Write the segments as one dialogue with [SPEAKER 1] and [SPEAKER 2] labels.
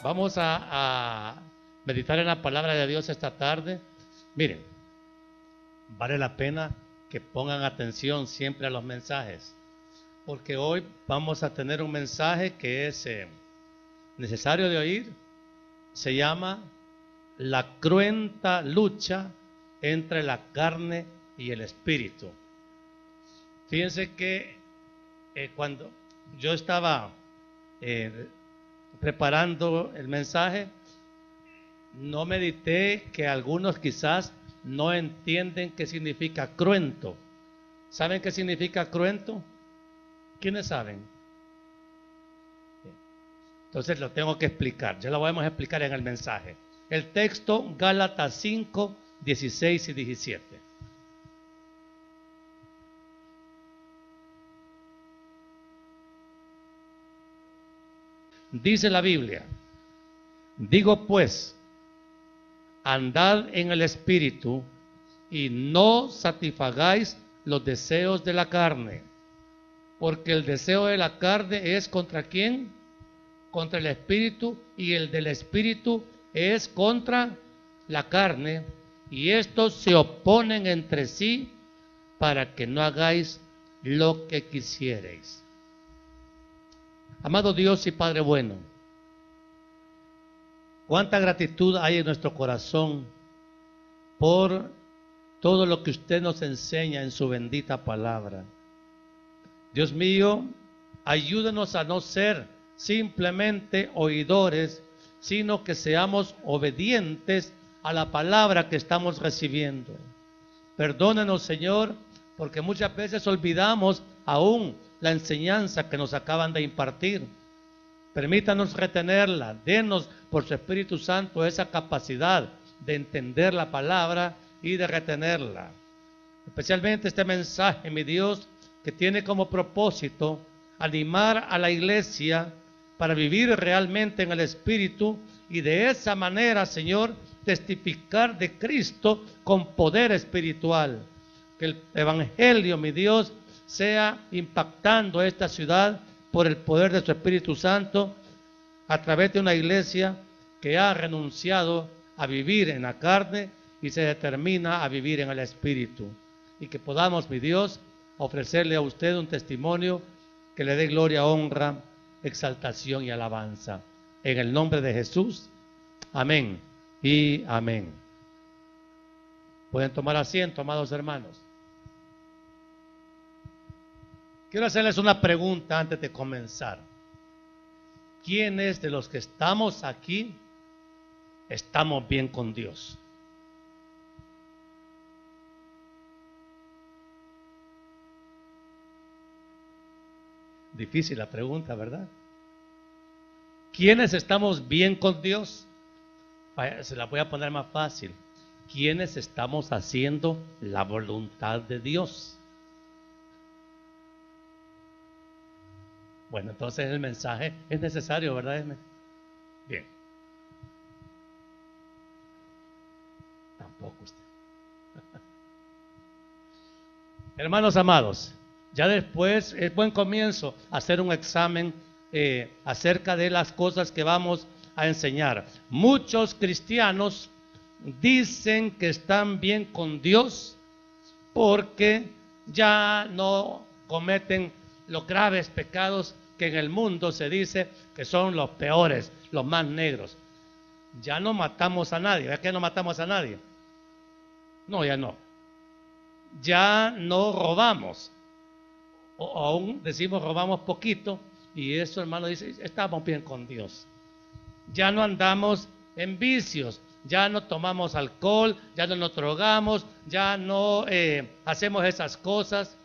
[SPEAKER 1] Vamos a meditar en la palabra de Dios esta tarde. Miren, vale la pena que pongan atención siempre a los mensajes, porque hoy vamos a tener un mensaje que es necesario de oír. Se llama la cruenta lucha entre la carne y el espíritu. Fíjense que cuando yo estaba preparando el mensaje, no medité que algunos quizás no entienden qué significa cruento. ¿Saben qué significa cruento? ¿Quiénes saben? Entonces lo tengo que explicar. Ya lo vamos a explicar en el mensaje. El texto, Gálatas 5, 16 y 17. Dice la Biblia: digo pues, andad en el Espíritu y no satisfagáis los deseos de la carne, porque el deseo de la carne es ¿contra quién? Contra el Espíritu, y el del Espíritu es contra la carne, y estos se oponen entre sí para que no hagáis lo que quisierais. Amado Dios y Padre bueno, cuánta gratitud hay en nuestro corazón por todo lo que usted nos enseña en su bendita palabra. Dios mío, ayúdanos a no ser simplemente oidores, sino que seamos obedientes a la palabra que estamos recibiendo. Perdónanos, Señor, porque muchas veces olvidamos aún la enseñanza que nos acaban de impartir. Permítanos retenerla, denos por su Espíritu Santo esa capacidad de entender la palabra y de retenerla. Especialmente este mensaje, mi Dios, que tiene como propósito animar a la iglesia para vivir realmente en el Espíritu y de esa manera, Señor, testificar de Cristo con poder espiritual. Que el Evangelio, mi Dios, sea impactando esta ciudad por el poder de su Espíritu Santo a través de una iglesia que ha renunciado a vivir en la carne y se determina a vivir en el Espíritu. Y que podamos, mi Dios, ofrecerle a usted un testimonio que le dé gloria, honra, exaltación y alabanza. En el nombre de Jesús, amén y amén. Pueden tomar asiento, amados hermanos. Quiero hacerles una pregunta antes de comenzar. ¿Quiénes de los que estamos aquí estamos bien con Dios? Difícil la pregunta, ¿verdad? ¿Quiénes estamos bien con Dios? Se la voy a poner más fácil. ¿Quiénes estamos haciendo la voluntad de Dios? Bueno, entonces el mensaje es necesario, ¿verdad? Bien. Tampoco usted. Hermanos amados, ya después es buen comienzo hacer un examen acerca de las cosas que vamos a enseñar. Muchos cristianos dicen que están bien con Dios porque ya no cometen los graves pecados que en el mundo se dice que son los peores, los más negros. Ya no matamos a nadie. ¿Es que no matamos a nadie? No, ya no. Ya no robamos. O aún decimos robamos poquito, y eso, hermano, dice, estamos bien con Dios. Ya no andamos en vicios, ya no tomamos alcohol, ya no nos drogamos, ya no hacemos esas cosas.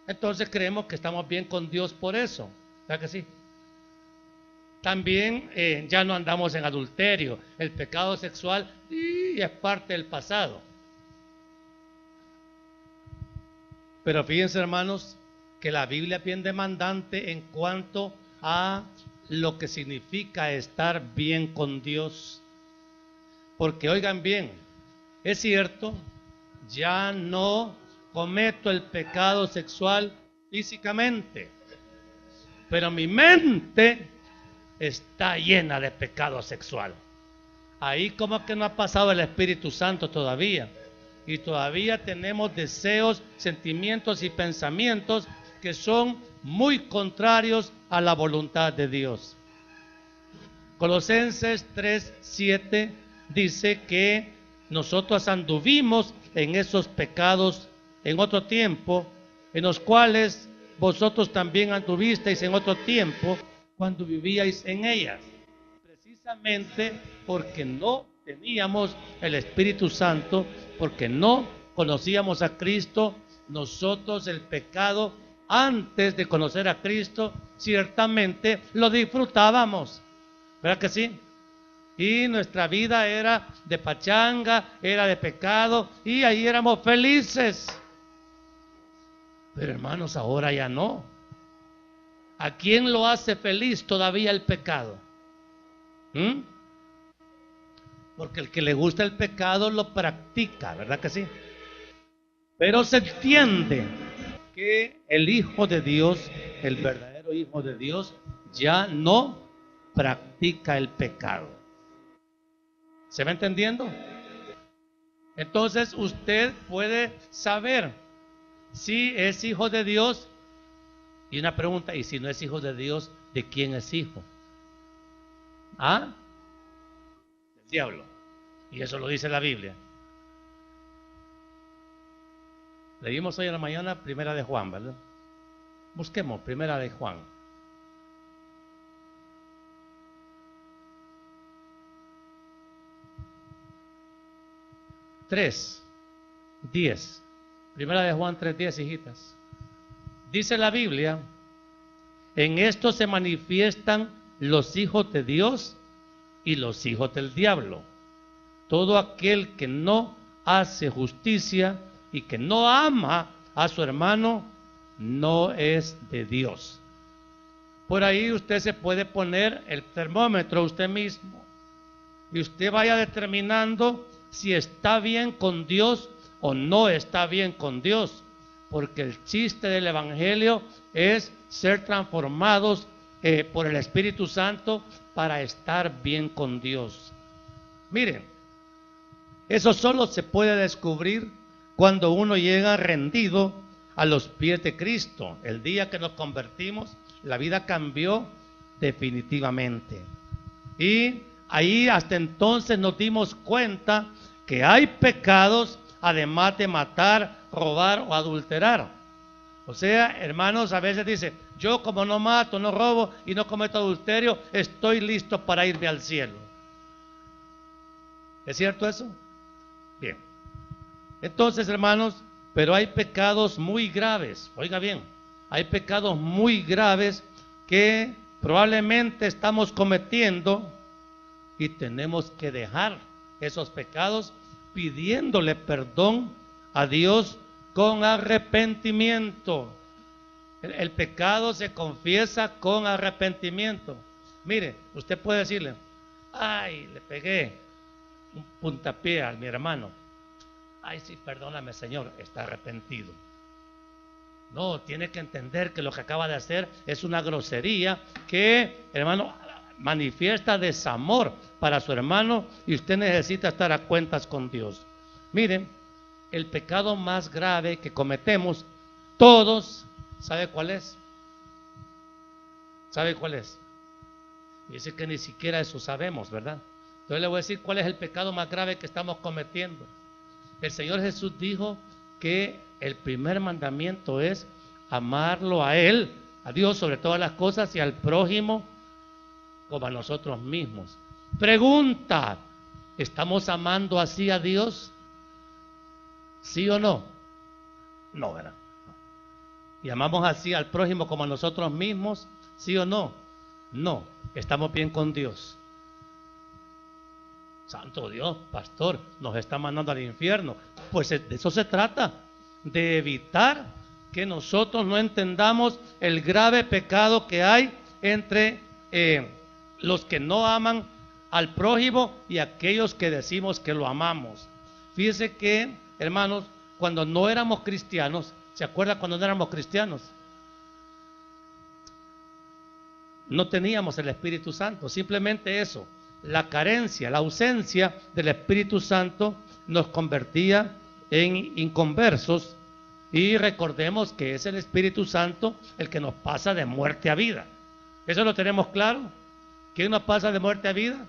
[SPEAKER 1] Entonces creemos que estamos bien con Dios por eso, ¿verdad que sí? También ya no andamos en adulterio, el pecado sexual es parte del pasado. Pero fíjense, hermanos, que la Biblia es bien demandante en cuanto a lo que significa estar bien con Dios. Porque oigan bien, es cierto, ya no cometo el pecado sexual físicamente, pero mi mente está llena de pecado sexual. Ahí como que no ha pasado el Espíritu Santo todavía. Y todavía tenemos deseos, sentimientos y pensamientos que son muy contrarios a la voluntad de Dios. Colosenses 3:7 dice que nosotros anduvimos en esos pecados en otro tiempo, en los cuales vosotros también anduvisteis en otro tiempo cuando vivíais en ellas, precisamente porque no teníamos el Espíritu Santo, porque no conocíamos a Cristo. Nosotros el pecado, antes de conocer a Cristo, ciertamente lo disfrutábamos, ¿verdad que sí? Y nuestra vida era de pachanga, era de pecado, y ahí éramos felices. Pero hermanos, ahora ya no. ¿A quién lo hace feliz todavía el pecado? Porque el que le gusta el pecado lo practica, ¿verdad que sí? Pero se entiende que el Hijo de Dios, el verdadero Hijo de Dios, ya no practica el pecado. ¿Se va entendiendo? Entonces usted puede saber si es hijo de Dios. Y una pregunta, ¿y si no es hijo de Dios, de quién es hijo? ¿Ah? Del diablo. Y eso lo dice la Biblia. Leímos hoy en la mañana Primera de Juan, ¿verdad? Busquemos Primera de Juan. 3:10. Primera de Juan 3:10, hijitas. Dice la Biblia: en esto se manifiestan los hijos de Dios y los hijos del diablo. Todo aquel que no hace justicia y que no ama a su hermano no es de Dios. Por ahí usted se puede poner el termómetro usted mismo y usted vaya determinando si está bien con Dios o no está bien con Dios, porque el chiste del Evangelio es ser transformados por el Espíritu Santo para estar bien con Dios. Miren, eso solo se puede descubrir cuando uno llega rendido a los pies de Cristo. El día que nos convertimos, la vida cambió definitivamente. Y ahí hasta entonces nos dimos cuenta que hay pecados además de matar, robar o adulterar. O sea, hermanos, a veces dice, yo como no mato, no robo y no cometo adulterio, estoy listo para irme al cielo. ¿Es cierto eso? Bien. Entonces, hermanos, pero hay pecados muy graves. Oiga bien, hay pecados muy graves que probablemente estamos cometiendo y tenemos que dejar esos pecados pidiéndole perdón a Dios con arrepentimiento. El pecado se confiesa con arrepentimiento. Mire, usted puede decirle, ay, le pegué un puntapié a mi hermano. Ay, sí, perdóname, Señor, está arrepentido. No, tiene que entender que lo que acaba de hacer es una grosería que, hermano, manifiesta desamor para su hermano y usted necesita estar a cuentas con Dios. Miren, el pecado más grave que cometemos todos, ¿sabe cuál es? ¿Sabe cuál es? Dice que ni siquiera eso sabemos, ¿verdad? Entonces le voy a decir cuál es el pecado más grave que estamos cometiendo. El Señor Jesús dijo que el primer mandamiento es amarlo a Él, a Dios sobre todas las cosas y al prójimo como a nosotros mismos. Pregunta, ¿estamos amando así a Dios? ¿Sí o no? No, ¿verdad? ¿Y amamos así al prójimo como a nosotros mismos? ¿Sí o no? No, estamos bien con Dios. Santo Dios, pastor, nos está mandando al infierno. Pues de eso se trata, de evitar que nosotros no entendamos el grave pecado que hay entre los que no aman al prójimo y aquellos que decimos que lo amamos. Fíjese que, hermanos, cuando no éramos cristianos, ¿se acuerda cuando no éramos cristianos? no teníamos el Espíritu Santo. Simplemente eso, la carencia, la ausencia del Espíritu Santo nos convertía en inconversos. Y recordemos que es el Espíritu Santo el que nos pasa de muerte a vida. ¿Eso lo tenemos claro? ¿Quién nos pasa de muerte a vida?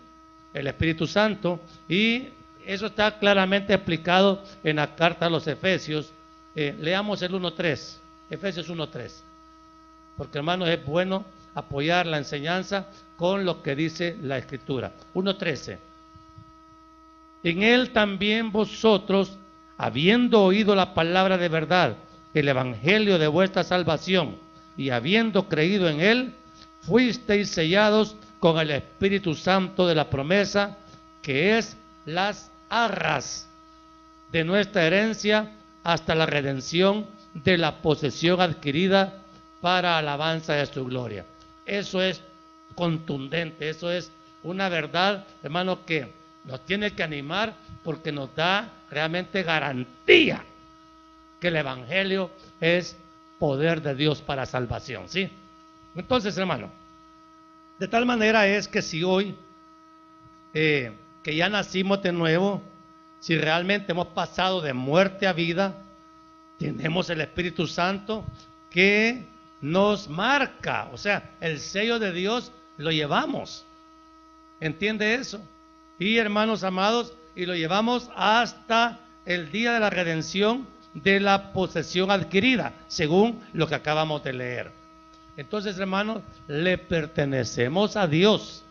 [SPEAKER 1] El Espíritu Santo. Y eso está claramente explicado en la carta a los Efesios. Leamos el 1.3, Efesios 1.3. Porque, hermanos, es bueno apoyar la enseñanza con lo que dice la Escritura. 1.13. En él también vosotros, habiendo oído la palabra de verdad, el evangelio de vuestra salvación, y habiendo creído en él, fuisteis sellados con el Espíritu Santo de la promesa, que es las arras de nuestra herencia hasta la redención de la posesión adquirida para alabanza de su gloria. Eso es contundente, eso es una verdad, hermano, que nos tiene que animar porque nos da realmente garantía que el evangelio es poder de Dios para salvación, ¿sí? Entonces, hermano, de tal manera es que si hoy que ya nacimos de nuevo, si realmente hemos pasado de muerte a vida, tenemos el Espíritu Santo que nos marca, o sea, el sello de Dios lo llevamos. ¿Entiende eso? Y hermanos amados, y lo llevamos hasta el día de la redención de la posesión adquirida, según lo que acabamos de leer. Entonces, hermanos, le pertenecemos a Dios.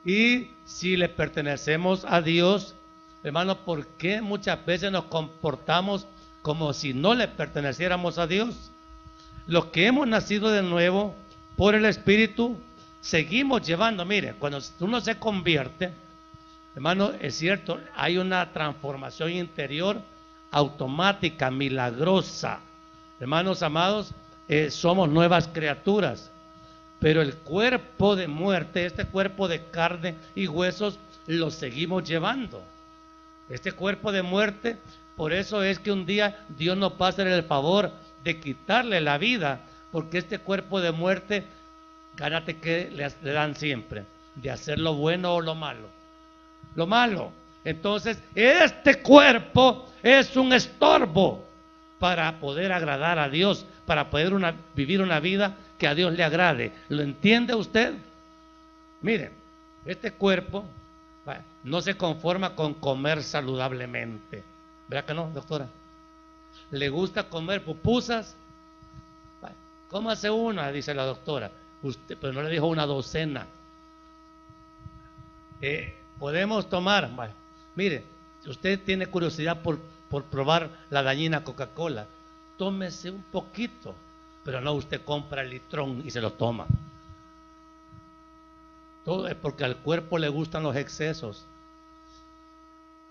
[SPEAKER 1] Y si le pertenecemos a Dios, hermanos, ¿por qué muchas veces nos comportamos como si no le perteneciéramos a Dios? Los que hemos nacido de nuevo por el Espíritu, seguimos llevando. Mire, cuando uno se convierte, hermano, es cierto, hay una transformación interior automática, milagrosa. Hermanos amados, somos nuevas criaturas, pero el cuerpo de muerte, este cuerpo de carne y huesos, lo seguimos llevando. Este cuerpo de muerte, por eso es que un día Dios nos va a hacer el favor de quitarle la vida, porque este cuerpo de muerte, gánate que le dan siempre, de hacer lo bueno o lo malo. Lo malo. Entonces, este cuerpo es un estorbo para poder agradar a Dios, para poder vivir una vida que a Dios le agrade. ¿Lo entiende usted? Miren, este cuerpo no se conforma con comer saludablemente. ¿Verdad que no, doctora? ¿Le gusta comer pupusas? Cómase una, dice la doctora. Usted, pero no le dijo una docena. Podemos tomar, mire, si usted tiene curiosidad por probar la dañina Coca-Cola, tómese un poquito, pero no usted compra el litrón y se lo toma. Todo es porque al cuerpo le gustan los excesos.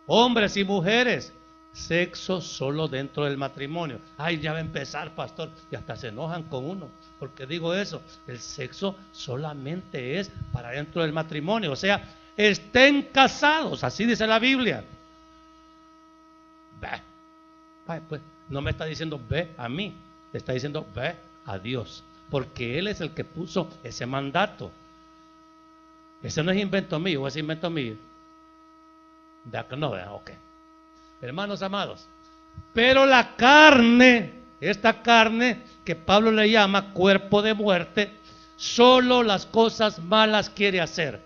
[SPEAKER 1] Hombres y mujeres, sexo solo dentro del matrimonio. Ay, ya va a empezar, pastor, y hasta se enojan con uno, porque digo eso, el sexo solamente es para dentro del matrimonio, o sea, estén casados, así dice la Biblia. Pues no me está diciendo ve a mí, le está diciendo ve a Dios, porque Él es el que puso ese mandato. Ese no es invento mío, es invento mío. ¿Verdad que no? Ok. Hermanos amados, pero la carne, esta carne que Pablo le llama cuerpo de muerte, solo las cosas malas quiere hacer.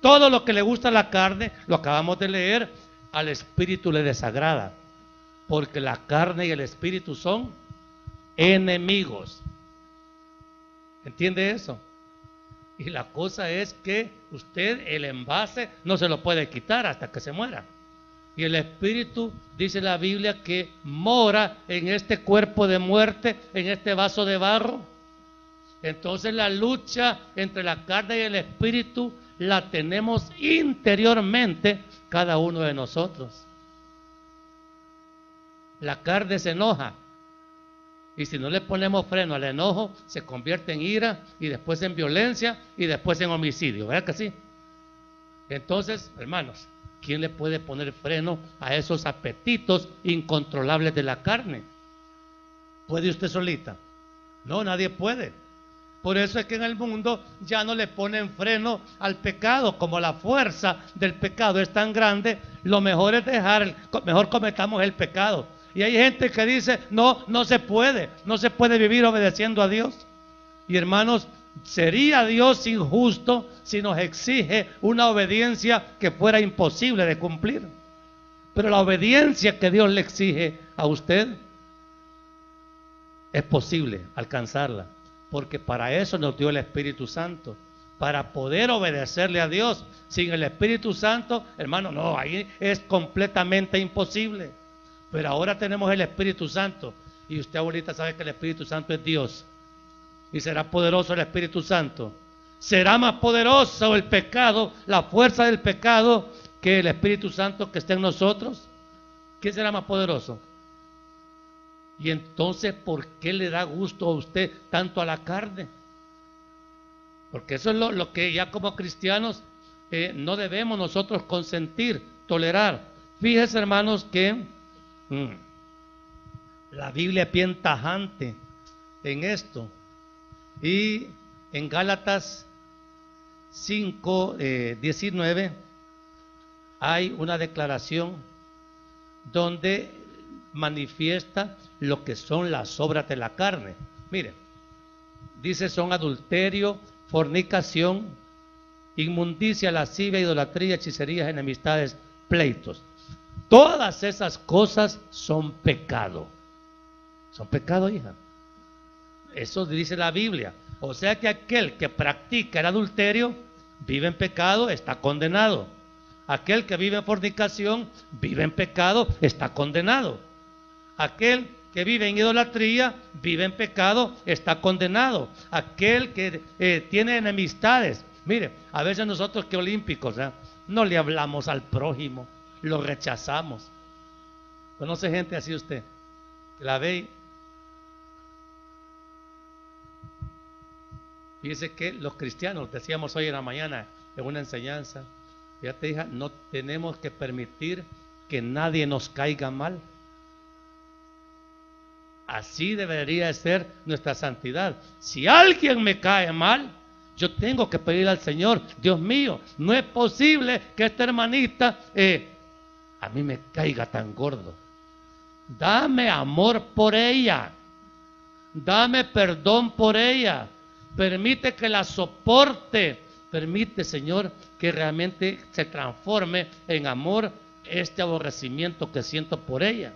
[SPEAKER 1] Todo lo que le gusta a la carne, lo acabamos de leer, al espíritu le desagrada, porque la carne y el espíritu son enemigos. ¿Entiende eso? Y la cosa es que usted el envase no se lo puede quitar hasta que se muera. Y el espíritu, dice la Biblia, que mora en este cuerpo de muerte, en este vaso de barro. Entonces la lucha entre la carne y el espíritu la tenemos interiormente cada uno de nosotros. La carne se enoja, y si no le ponemos freno al enojo, se convierte en ira, y después en violencia, y después en homicidio, ¿verdad que sí? Entonces, hermanos, ¿quién le puede poner freno a esos apetitos incontrolables de la carne? ¿Puede usted solita? No, nadie puede. Por eso es que en el mundo ya no le ponen freno al pecado. Como la fuerza del pecado es tan grande, lo mejor es mejor cometamos el pecado. Y hay gente que dice, no se puede vivir obedeciendo a Dios. Y hermanos, sería Dios injusto si nos exige una obediencia que fuera imposible de cumplir. Pero la obediencia que Dios le exige a usted es posible alcanzarla, porque para eso nos dio el Espíritu Santo, para poder obedecerle a Dios. Sin el Espíritu Santo, hermano, no, ahí es completamente imposible. Pero ahora tenemos el Espíritu Santo, y usted ahorita sabe que el Espíritu Santo es Dios, y será poderoso el Espíritu Santo. Será más poderoso el pecado, la fuerza del pecado, que el Espíritu Santo que está en nosotros. ¿Quién será más poderoso? Y entonces, ¿por qué le da gusto a usted tanto a la carne? Porque eso es lo que ya como cristianos no debemos nosotros consentir, tolerar. Fíjese, hermanos, que la Biblia es bien tajante en esto. Y en Gálatas 5:19 hay una declaración donde manifiesta lo que son las obras de la carne. Mire, dice: son adulterio, fornicación, inmundicia, lascivia, idolatría, hechicerías, enemistades, pleitos. Todas esas cosas son pecado. Son pecado, hija. Eso dice la Biblia. O sea que aquel que practica el adulterio vive en pecado, está condenado. Aquel que vive en fornicación vive en pecado, está condenado. Aquel que vive en idolatría vive en pecado, está condenado. Aquel que tiene enemistades. Mire, a veces nosotros que olímpicos, no le hablamos al prójimo, lo rechazamos. ¿Conoce gente así usted? La ve y... Fíjese que los cristianos, decíamos hoy en la mañana en una enseñanza, ya te dije, no tenemos que permitir que nadie nos caiga mal. Así debería ser nuestra santidad. Si alguien me cae mal, yo tengo que pedir al Señor: Dios mío, no es posible que esta hermanita a mí me caiga tan gordo. Dame amor por ella, dame perdón por ella. Permite que la soporte. Permite, Señor, que realmente se transforme en amor este aborrecimiento que siento por ella.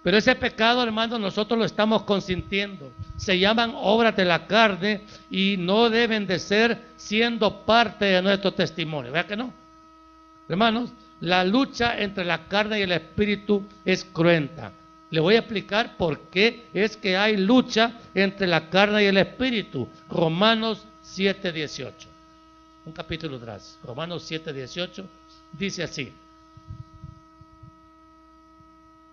[SPEAKER 1] Pero ese pecado, hermano, nosotros lo estamos consintiendo. Se llaman obras de la carne y no deben de ser siendo parte de nuestro testimonio. ¿Verdad que no? Hermanos, la lucha entre la carne y el espíritu es cruenta. Le voy a explicar por qué es que hay lucha entre la carne y el espíritu. Romanos 7:18. Un capítulo atrás. Romanos 7:18 dice así: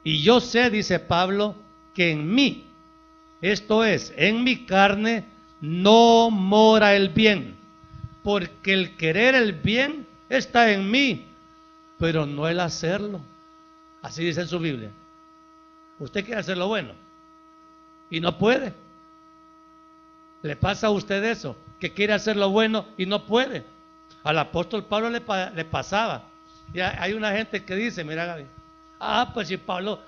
[SPEAKER 1] y yo sé, dice Pablo, que en mí, esto es, en mi carne, no mora el bien, porque el querer el bien está en mí, pero no el hacerlo. Así dice en su Biblia. Usted quiere hacer lo bueno y no puede. ¿Le pasa a usted eso? Que quiere hacer lo bueno y no puede. Al apóstol Pablo le pasaba. Y hay una gente que dice: mira, Gaby, pues si Pablo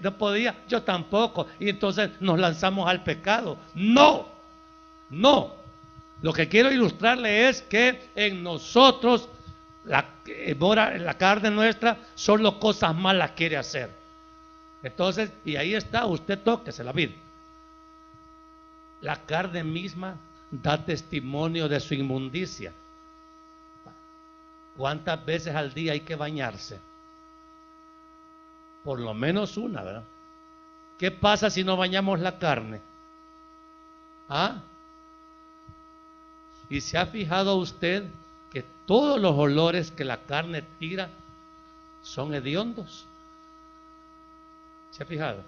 [SPEAKER 1] no podía, yo tampoco. Y entonces nos lanzamos al pecado. No. Lo que quiero ilustrarle es que en nosotros la carne nuestra solo cosas malas quiere hacer. Entonces, y ahí está, usted tóquese la vida. La carne misma da testimonio de su inmundicia. ¿Cuántas veces al día hay que bañarse? Por lo menos una, ¿verdad? ¿Qué pasa si no bañamos la carne? ¿Y se ha fijado usted que todos los olores que la carne tira son hediondos? ¿Se ha fijado?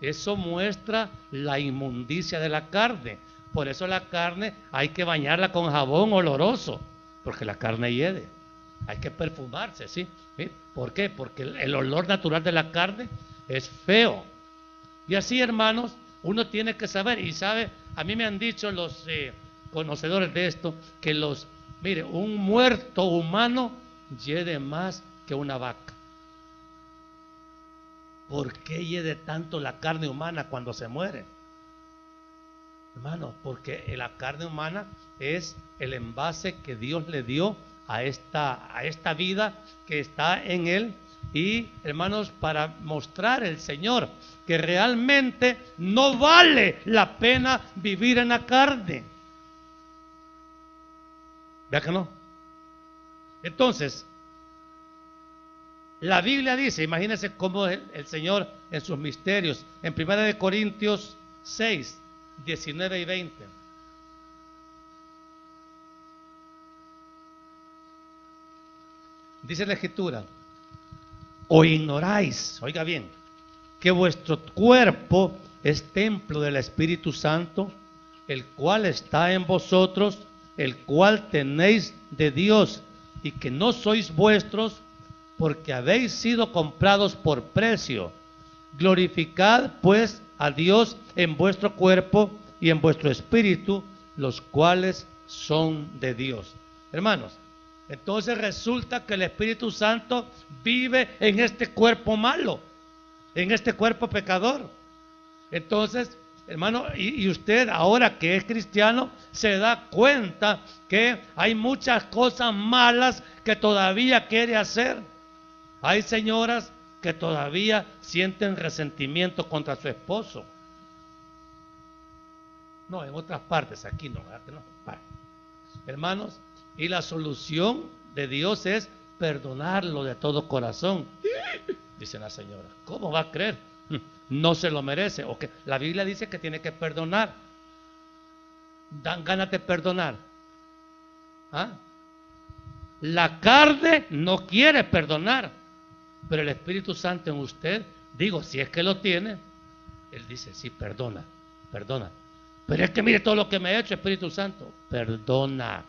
[SPEAKER 1] Eso muestra la inmundicia de la carne. Por eso la carne hay que bañarla con jabón oloroso, porque la carne hiede. Hay que perfumarse, ¿sí? ¿Por qué? Porque el olor natural de la carne es feo. Y así, hermanos, uno tiene que saber, y sabe, a mí me han dicho los conocedores de esto, que mire, un muerto humano hiede más que una vaca. ¿Por qué hiede tanto la carne humana cuando se muere? Hermano, porque la carne humana es el envase que Dios le dio a esta vida que está en él. Y hermanos, para mostrar el Señor que realmente no vale la pena vivir en la carne. ¿Vea que no? Entonces, la Biblia dice, imagínense cómo el Señor en sus misterios, en 1 Corintios 6, 19 y 20. Dice la Escritura: o ignoráis, oiga bien, que vuestro cuerpo es templo del Espíritu Santo, el cual está en vosotros, el cual tenéis de Dios, y que no sois vuestros, porque habéis sido comprados por precio. Glorificad pues a Dios en vuestro cuerpo y en vuestro espíritu, los cuales son de Dios. Hermanos, entonces resulta que el Espíritu Santo vive en este cuerpo malo, en este cuerpo pecador. Entonces, hermano, y usted ahora que es cristiano se da cuenta que hay muchas cosas malas que todavía quiere hacer. Hay señoras que todavía sienten resentimiento contra su esposo. No, en otras partes, aquí no, ¿verdad que no? Vale. Hermanos, y la solución de Dios es perdonarlo de todo corazón. Dice la señora, ¿cómo va a creer? No se lo merece. ¿O qué? La Biblia dice que tiene que perdonar. Dan ganas de perdonar. ¿Ah? La carne no quiere perdonar, pero el Espíritu Santo en usted, digo, si es que lo tiene, él dice, sí, perdona, perdona. Pero es que mire todo lo que me ha hecho, Espíritu Santo, perdona.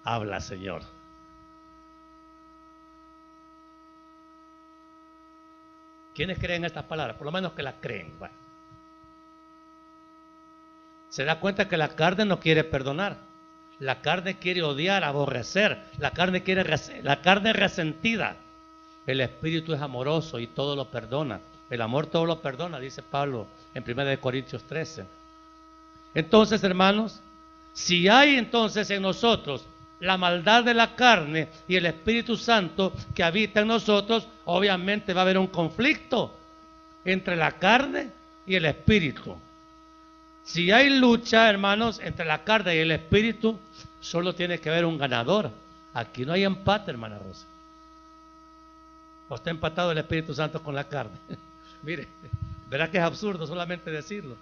[SPEAKER 1] Habla, Señor. ¿Quiénes creen estas palabras? Por lo menos que las creen. Bueno. Se da cuenta que la carne no quiere perdonar. La carne quiere odiar, aborrecer. La carne es resentida. El Espíritu es amoroso y todo lo perdona. El amor todo lo perdona, dice Pablo en 1 Corintios 13. Entonces, hermanos, si hay entonces en nosotros la maldad de la carne y el Espíritu Santo que habita en nosotros, obviamente va a haber un conflicto entre la carne y el Espíritu. Si hay lucha, hermanos, entre la carne y el Espíritu, solo tiene que haber un ganador. Aquí no hay empate, hermana Rosa. ¿O está empatado el Espíritu Santo con la carne? Mire, verá que es absurdo solamente decirlo.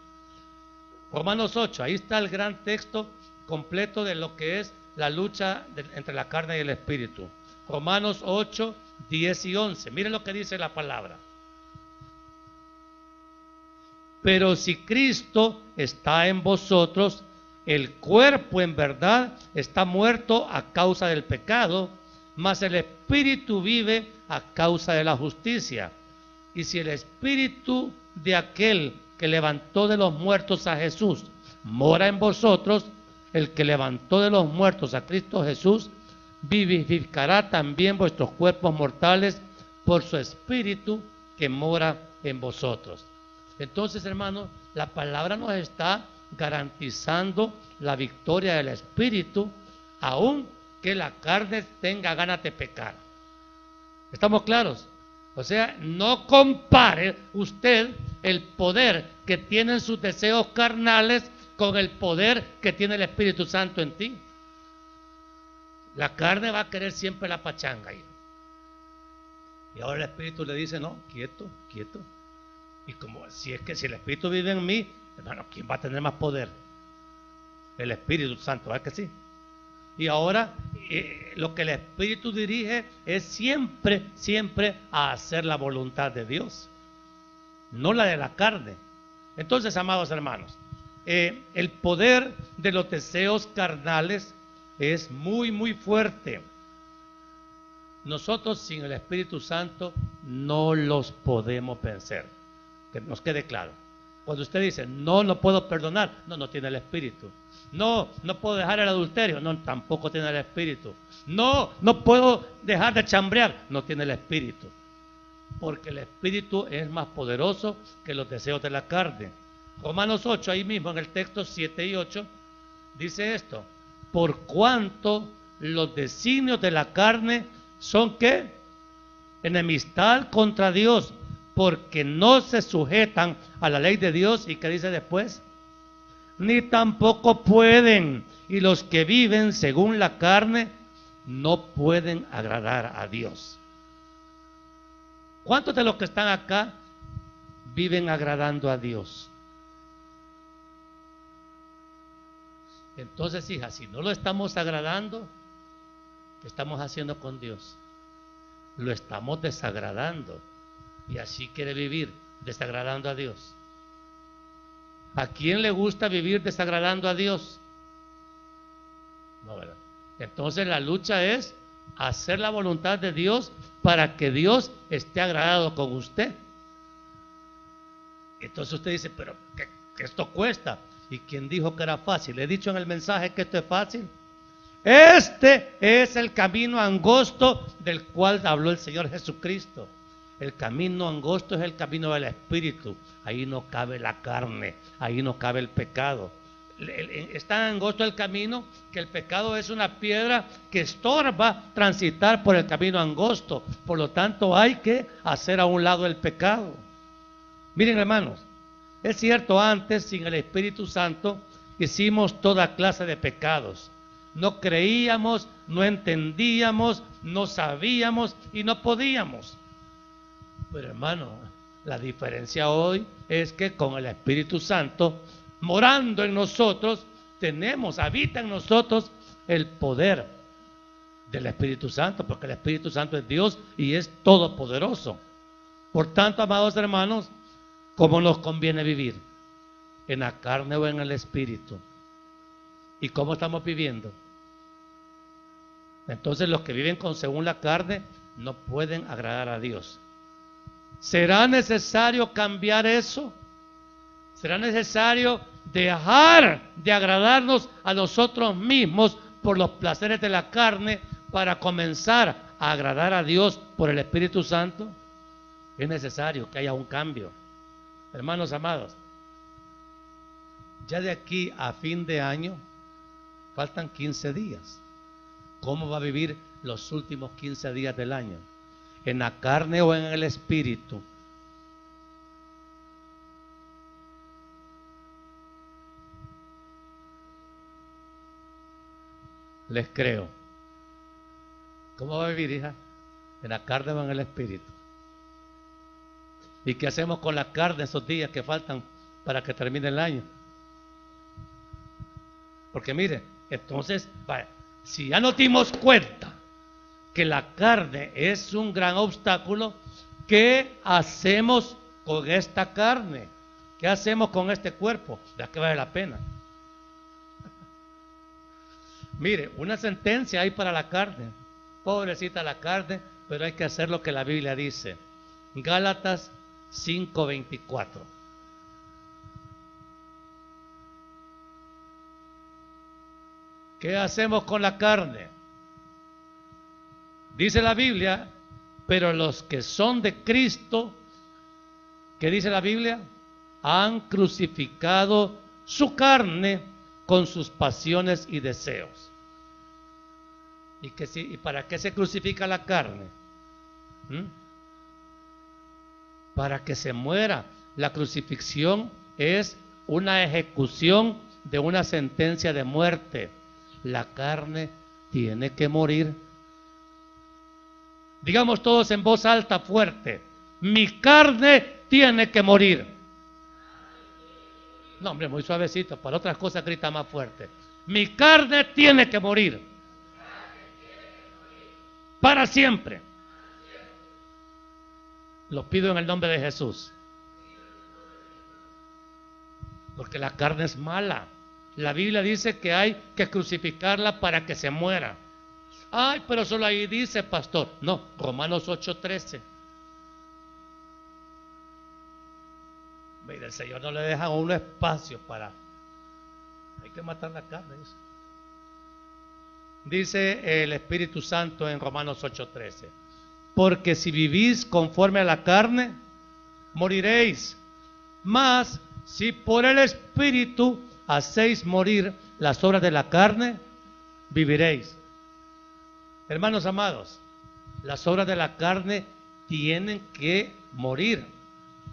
[SPEAKER 1] Romanos 8, ahí está el gran texto completo de lo que es la lucha entre la carne y el Espíritu. Romanos 8, 10 y 11. Mire lo que dice la palabra. Pero si Cristo está en vosotros, el cuerpo en verdad está muerto a causa del pecado, mas el Espíritu vive a causa de la justicia. Y si el Espíritu de aquel que levantó de los muertos a Jesús mora en vosotros, el que levantó de los muertos a Cristo Jesús vivificará también vuestros cuerpos mortales por su Espíritu que mora en vosotros. Entonces, hermanos, la palabra nos está garantizando la victoria del Espíritu, aun que la carne tenga ganas de pecar. ¿Estamos claros? O sea, no compare usted el poder que tienen sus deseos carnales con el poder que tiene el Espíritu Santo en ti. La carne va a querer siempre la pachanga ahí. Y ahora el Espíritu le dice, no, quieto, quieto. Y como si el Espíritu vive en mí, hermano, ¿quién va a tener más poder? El Espíritu Santo, ¿verdad que sí? Y ahora lo que el Espíritu dirige es siempre, siempre a hacer la voluntad de Dios, no la de la carne. Entonces, amados hermanos, el poder de los deseos carnales es muy, muy fuerte. Nosotros sin el Espíritu Santo no los podemos vencer. Que nos quede claro. Cuando usted dice, no, no puedo perdonar, no, no tiene el Espíritu. No, no puedo dejar el adulterio, no, tampoco tiene el Espíritu. No, no puedo dejar de chambrear, no tiene el Espíritu. Porque el Espíritu es más poderoso que los deseos de la carne. Romanos 8, ahí mismo en el texto 7 y 8, dice esto: por cuanto los designios de la carne son ¿qué? Enemistad contra Dios, porque no se sujetan a la ley de Dios. ¿Y qué dice después? Ni tampoco pueden, y los que viven según la carne no pueden agradar a Dios. ¿Cuántos de los que están acá viven agradando a Dios? Entonces, hija, si no lo estamos agradando, ¿qué estamos haciendo con Dios? Lo estamos desagradando. Y así quiere vivir, desagradando a Dios. ¿A quién le gusta vivir desagradando a Dios? No, ¿verdad? Entonces la lucha es hacer la voluntad de Dios para que Dios esté agradado con usted. Entonces usted dice, pero que esto cuesta. ¿Y quién dijo que era fácil? ¿Le he dicho en el mensaje que esto es fácil? Este es el camino angosto del cual habló el Señor Jesucristo. El camino angosto es el camino del Espíritu. Ahí no cabe la carne, ahí no cabe el pecado. Es tan angosto el camino que el pecado es una piedra que estorba transitar por el camino angosto. Por lo tanto, hay que hacer a un lado el pecado. Miren, hermanos, es cierto, antes sin el Espíritu Santo hicimos toda clase de pecados. No creíamos, no entendíamos, no sabíamos y no podíamos. Pero hermano, la diferencia hoy es que con el Espíritu Santo morando en nosotros, habita en nosotros el poder del Espíritu Santo, porque el Espíritu Santo es Dios y es todopoderoso. Por tanto, amados hermanos, ¿cómo nos conviene vivir? ¿En la carne o en el Espíritu? ¿Y cómo estamos viviendo? Entonces los que viven según la carne no pueden agradar a Dios. ¿Será necesario cambiar eso? ¿Será necesario dejar de agradarnos a nosotros mismos por los placeres de la carne para comenzar a agradar a Dios por el Espíritu Santo? Es necesario que haya un cambio. Hermanos amados, ya de aquí a fin de año faltan 15 días. ¿Cómo va a vivir los últimos 15 días del año? ¿En la carne o en el Espíritu? Les creo. ¿Cómo va a vivir, hija? ¿En la carne o en el Espíritu? ¿Y qué hacemos con la carne esos días que faltan para que termine el año? Porque mire, entonces, si ya nos dimos cuenta que la carne es un gran obstáculo, ¿qué hacemos con esta carne? ¿Qué hacemos con este cuerpo? ¿De qué vale la pena? Mire, una sentencia hay para la carne. Pobrecita la carne, pero hay que hacer lo que la Biblia dice. Gálatas 5:24. ¿Qué hacemos con la carne? Dice la Biblia, pero los que son de Cristo, ¿qué dice la Biblia? Han crucificado su carne con sus pasiones y deseos. ¿Y para qué se crucifica la carne? Para que se muera. La crucifixión es una ejecución de una sentencia de muerte. La carne tiene que morir. Digamos todos en voz alta, fuerte: mi carne tiene que morir. No, hombre, muy suavecito. Para otras cosas grita más fuerte. Mi carne tiene que morir. Para siempre. Lo pido en el nombre de Jesús. Porque la carne es mala. La Biblia dice que hay que crucificarla para que se muera. Ay, pero solo ahí dice, pastor. No, Romanos 8:13. Mire, el Señor no le deja a uno espacio para... Hay que matar la carne. Eso. Dice el Espíritu Santo en Romanos 8:13. Porque si vivís conforme a la carne, moriréis. Mas si por el Espíritu hacéis morir las obras de la carne, viviréis. Hermanos amados, las obras de la carne tienen que morir,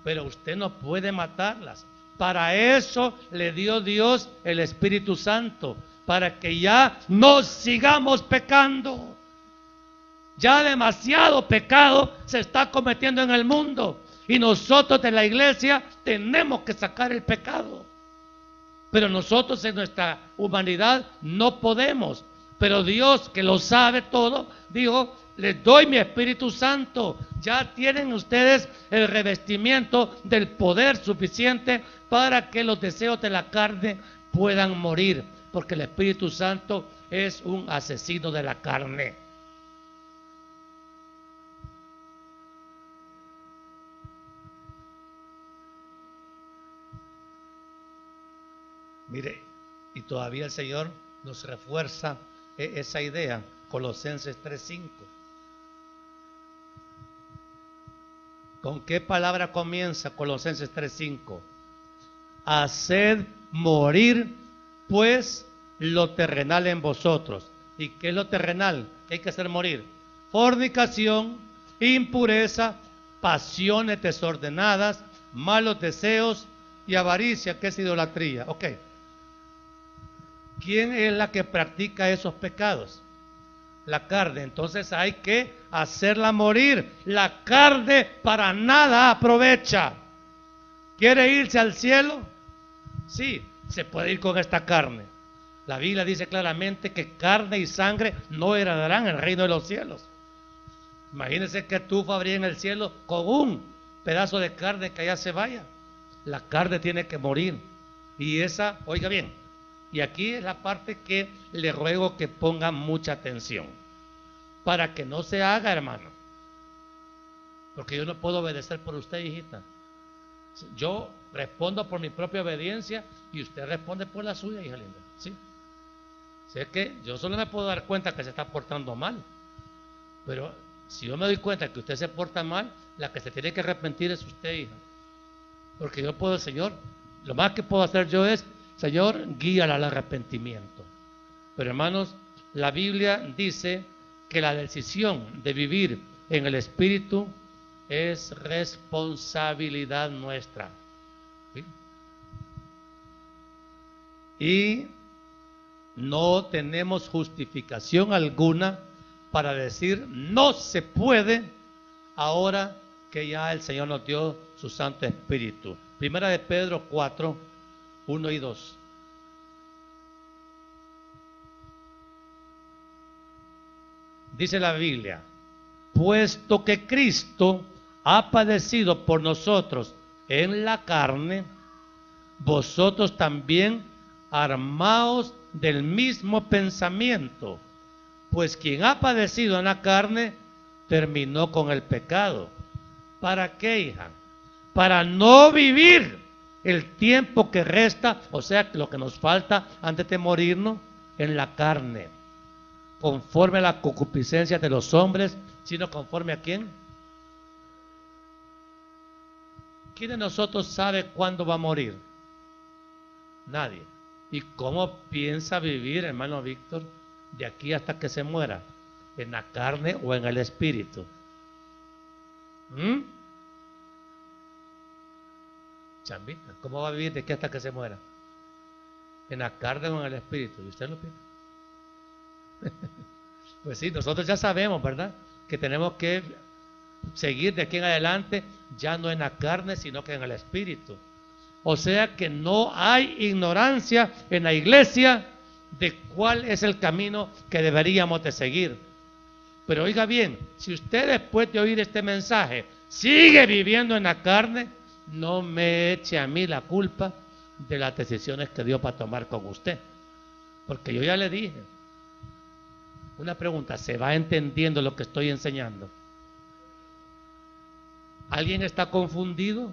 [SPEAKER 1] pero usted no puede matarlas. Para eso le dio Dios el Espíritu Santo, para que ya no sigamos pecando. Ya demasiado pecado se está cometiendo en el mundo y nosotros de la iglesia tenemos que sacar el pecado. Pero nosotros en nuestra humanidad no podemos. Pero Dios, que lo sabe todo, dijo: les doy mi Espíritu Santo. Ya tienen ustedes el revestimiento del poder suficiente para que los deseos de la carne puedan morir. Porque el Espíritu Santo es un asesino de la carne. Mire, y todavía el Señor nos refuerza esa idea. Colosenses 3:5. ¿Con qué palabra comienza Colosenses 3:5? Haced morir pues lo terrenal en vosotros. ¿Y qué es lo terrenal? ¿Qué hay que hacer morir? Fornicación, impureza, pasiones desordenadas, malos deseos y avaricia, que es idolatría. Ok. ¿Quién es la que practica esos pecados? La carne. Entonces hay que hacerla morir. La carne para nada aprovecha. ¿Quiere irse al cielo? Sí, se puede ir con esta carne. La Biblia dice claramente que carne y sangre no heredarán el reino de los cielos. Imagínense que tú habría en el cielo con un pedazo de carne que allá se vaya. La carne tiene que morir. Y esa, oiga bien, y aquí es la parte que le ruego que ponga mucha atención, para que no se haga, hermano. Porque yo no puedo obedecer por usted, hijita. Yo respondo por mi propia obediencia y usted responde por la suya, hija linda. ¿Sí? Sé que yo solo me puedo dar cuenta que se está portando mal. Pero si yo me doy cuenta que usted se porta mal, la que se tiene que arrepentir es usted, hija. Porque yo puedo, Señor, lo más que puedo hacer yo es: Señor, guíala al arrepentimiento. Pero hermanos, la Biblia dice que la decisión de vivir en el Espíritu es responsabilidad nuestra. ¿Sí? Y no tenemos justificación alguna para decir no se puede ahora que ya el Señor nos dio su Santo Espíritu. Primera de Pedro 4, 1 y 2. Dice la Biblia: puesto que Cristo ha padecido por nosotros en la carne, vosotros también armaos del mismo pensamiento, pues quien ha padecido en la carne terminó con el pecado. ¿Para qué, hija? Para no vivir el tiempo que resta, o sea, lo que nos falta antes de morirnos, en la carne, conforme a la concupiscencia de los hombres, sino conforme a quién. ¿Quién de nosotros sabe cuándo va a morir? Nadie. ¿Y cómo piensa vivir, hermano Víctor, de aquí hasta que se muera? ¿En la carne o en el espíritu? Chambita, ¿cómo va a vivir de aquí hasta que se muera? ¿En la carne o en el espíritu? ¿Y usted lo piensa? Pues sí, nosotros ya sabemos, ¿verdad? Que tenemos que seguir de aquí en adelante, ya no en la carne, sino que en el espíritu. O sea que no hay ignorancia en la iglesia de cuál es el camino que deberíamos de seguir. Pero oiga bien, si usted después de oír este mensaje sigue viviendo en la carne, no me eche a mí la culpa de las decisiones que dio para tomar con usted. Porque yo ya le dije. Una pregunta, ¿se va entendiendo lo que estoy enseñando? ¿Alguien está confundido?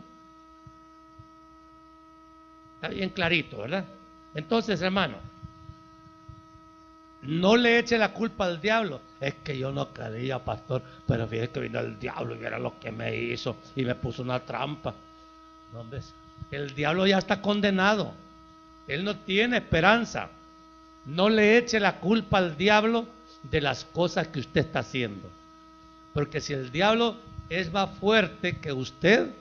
[SPEAKER 1] Está bien clarito, ¿verdad? Entonces, hermano, no le eche la culpa al diablo. Es que yo no quería, pastor, pero fíjese que vino el diablo y viera lo que me hizo y me puso una trampa. No, hombre, el diablo ya está condenado. Él no tiene esperanza. No le eche la culpa al diablo de las cosas que usted está haciendo. Porque si el diablo es más fuerte que usted,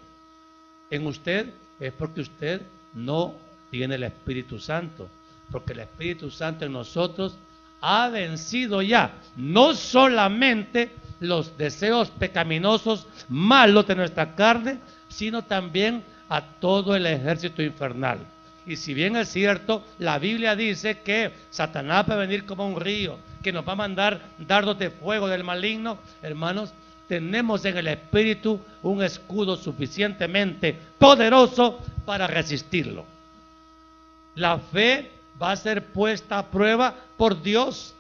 [SPEAKER 1] en usted, es porque usted no tiene el Espíritu Santo. Porque el Espíritu Santo en nosotros ha vencido ya no solamente los deseos pecaminosos malos de nuestra carne, sino también a todo el ejército infernal. Y si bien es cierto, la Biblia dice que Satanás va a venir como un río, que nos va a mandar dardos de fuego del maligno, hermanos, tenemos en el Espíritu un escudo suficientemente poderoso para resistirlo. La fe va a ser puesta a prueba por Dios.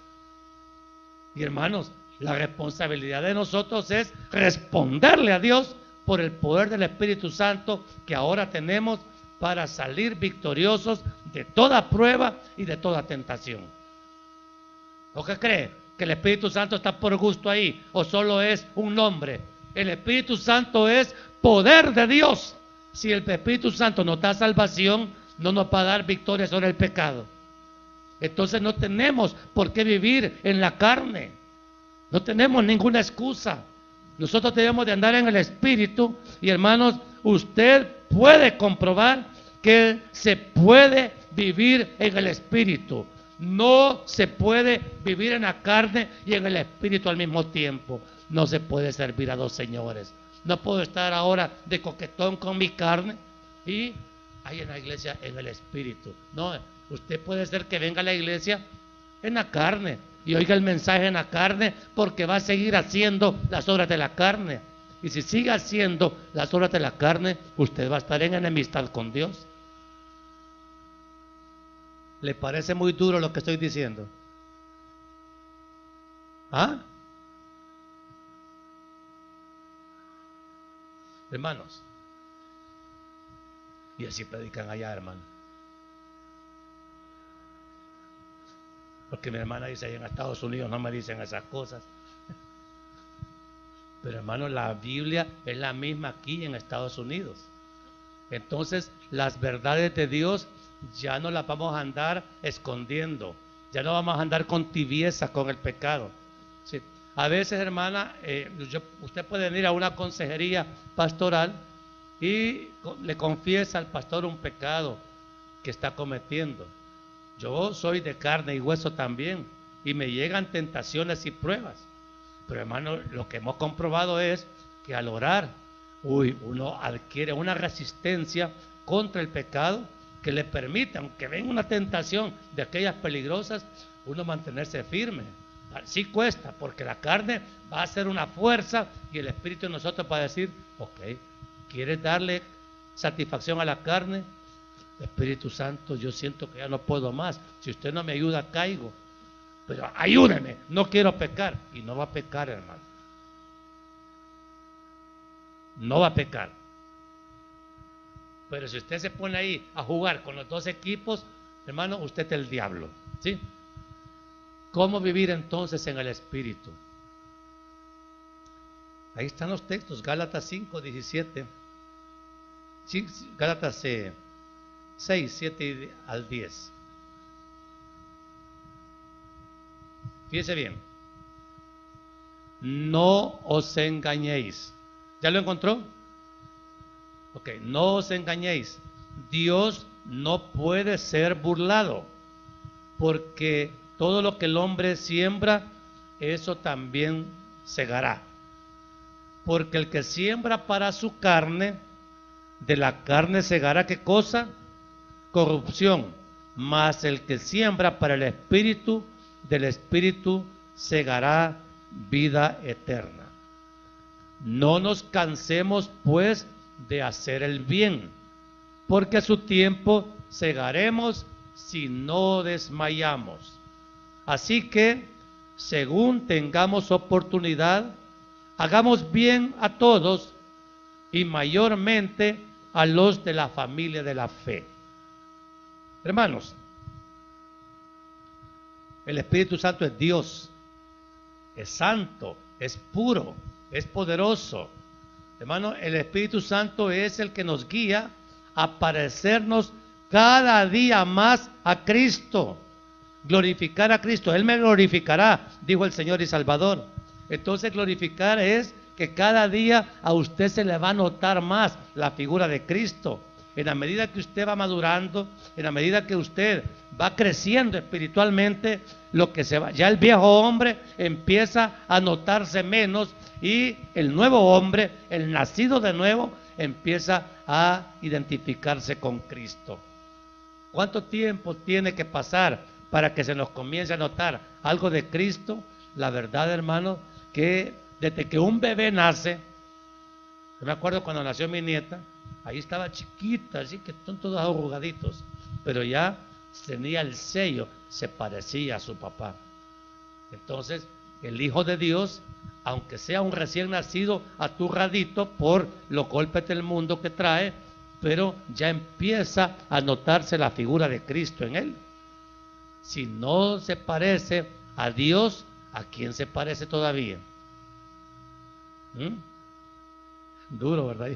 [SPEAKER 1] Y hermanos, la responsabilidad de nosotros es responderle a Dios por el poder del Espíritu Santo que ahora tenemos para salir victoriosos de toda prueba y de toda tentación. ¿O qué cree? ¿Que el Espíritu Santo está por gusto ahí o solo es un nombre? El Espíritu Santo es poder de Dios. Si el Espíritu Santo nos da salvación, no nos va a dar victoria sobre el pecado. Entonces no tenemos por qué vivir en la carne. No tenemos ninguna excusa. Nosotros debemos de andar en el Espíritu. Y hermanos, usted puede comprobar que se puede vivir en el Espíritu. No se puede vivir en la carne y en el Espíritu al mismo tiempo. No se puede servir a dos señores. No puedo estar ahora de coquetón con mi carne y ahí en la iglesia en el Espíritu. No, usted puede ser que venga a la iglesia en la carne y oiga el mensaje en la carne, porque va a seguir haciendo las obras de la carne. Y si sigue haciendo las obras de la carne, usted va a estar en enemistad con Dios. ¿Le parece muy duro lo que estoy diciendo? ¿Ah? Hermanos, y así predican allá, hermano. Porque mi hermana dice, ahí en Estados Unidos no me dicen esas cosas. Pero hermano, la Biblia es la misma aquí en Estados Unidos. Entonces, las verdades de Dios ya no las vamos a andar escondiendo. Ya no vamos a andar con tibieza con el pecado. Sí. A veces, hermana, usted puede venir a una consejería pastoral y le confiesa al pastor un pecado que está cometiendo. Yo soy de carne y hueso también, y me llegan tentaciones y pruebas. Pero hermano, lo que hemos comprobado es que al orar, uno adquiere una resistencia contra el pecado que le permite, aunque venga una tentación de aquellas peligrosas, uno mantenerse firme. Sí cuesta, porque la carne va a ser una fuerza y el Espíritu de nosotros va a decir, ok, ¿quieres darle satisfacción a la carne? Espíritu Santo, yo siento que ya no puedo más. Si usted no me ayuda, caigo. Pero ayúdeme, no quiero pecar. Y no va a pecar, hermano. No va a pecar. Pero si usted se pone ahí a jugar con los dos equipos, hermano, usted es el diablo. ¿Sí? ¿Cómo vivir entonces en el Espíritu? Ahí están los textos, Gálatas 5, 17. Gálatas 6, 7 al 10. Fíjese bien. No os engañéis. ¿Ya lo encontró? Ok, no os engañéis. Dios no puede ser burlado, porque todo lo que el hombre siembra, eso también segará. Porque el que siembra para su carne, de la carne segará ¿qué cosa? Corrupción. Mas el que siembra para el Espíritu, del Espíritu segará vida eterna. No nos cansemos pues de hacer el bien, porque a su tiempo segaremos si no desmayamos. Así que, según tengamos oportunidad, hagamos bien a todos y mayormente a los de la familia de la fe. Hermanos, el Espíritu Santo es Dios, es santo, es puro, es poderoso. Hermano, el Espíritu Santo es el que nos guía a parecernos cada día más a Cristo, glorificar a Cristo. Él me glorificará, dijo el Señor y Salvador. Entonces glorificar es que cada día a usted se le va a notar más la figura de Cristo. En la medida que usted va madurando, en la medida que usted va creciendo espiritualmente, lo que se va, ya el viejo hombre empieza a notarse menos y el nuevo hombre, el nacido de nuevo, empieza a identificarse con Cristo. ¿Cuánto tiempo tiene que pasar para que se nos comience a notar algo de Cristo? La verdad, hermano, que desde que un bebé nace, yo me acuerdo cuando nació mi nieta, ahí estaba chiquita, así que son todos arrugaditos, pero ya tenía el sello, se parecía a su papá. Entonces, el Hijo de Dios, aunque sea un recién nacido aturradito por los golpes del mundo que trae, pero ya empieza a notarse la figura de Cristo en él. Si no se parece a Dios, ¿a quién se parece todavía? Duro, ¿verdad?